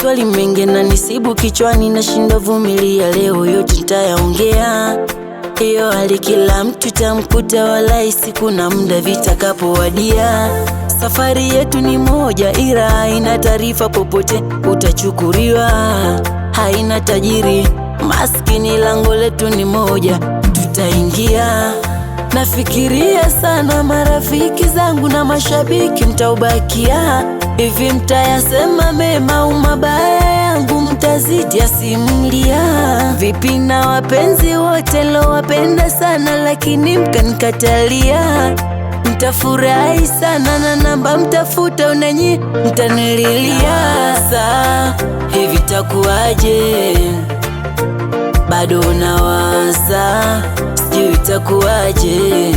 Maswali mengi na nisibu kichwani, nashindwa vumilia, leo yote nitayaongea. Hiyo hali kila mtu tamkuta, wala siku na muda vitakapowadia. Safari yetu ni moja, ila haina taarifa, popote utachukuriwa. Haina tajiri maskini, lango letu ni moja, tutaingia. Nafikiria sana marafiki zangu na mashabiki mtaubakia. Hivi mtayasema mema au mabaya yangu, mtazidi asimulia. Vipi na wapenzi wote lowapenda sana, lakini mkanikatalia. Mtafurahi sana na namba mtafuta, unanyi mtanililia. Saa hivi takuaje? Bado nawaza, sijui itakuaje.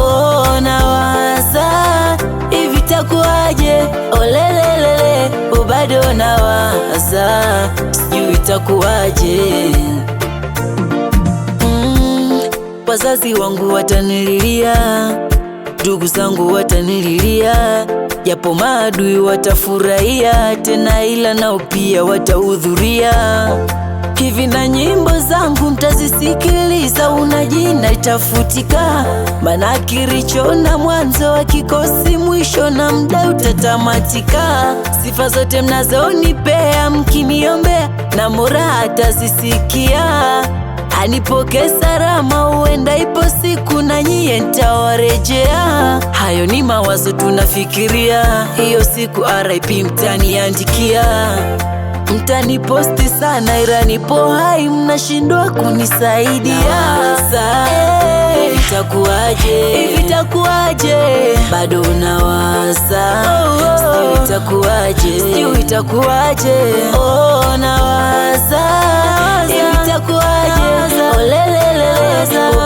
Oh, nawaza hivi takuaje. Olelelele, bado nawaza, sijui itakuaje. Wazazi wangu watanililia, ndugu zangu watanililia, japo maadui watafurahia tena, ila nao pia watahudhuria. Hivi na nyimbo zangu mtazisikiliza, unajina itafutika. Maana kilicho na mwanzo hakikosi mwisho, na muda utatamatika. Sifa zote mnazonipea mkiniombea, na Mola atazisikia. Anipoke salama, huenda ipo siku na nyie nitawarejea. Hayo ni mawazo tunafikiria, hiyo siku RIP mtaniandikia. Mtaniposti sana, ila nipo hai, mnashindwa kunisaidia. Hivi itakuaje? Hivi itakuaje? Bado nawaza, sijui itakuaje. Sijui itakuaje. Oh, nawaza, hivi itakuaje? Olelelele,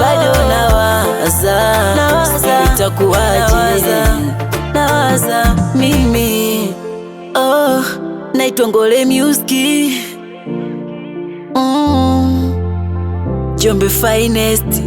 bado nawaza, sijui itakuaje. Nawaza mimi, oh, naitwa Ngole Music, Jombe Finest.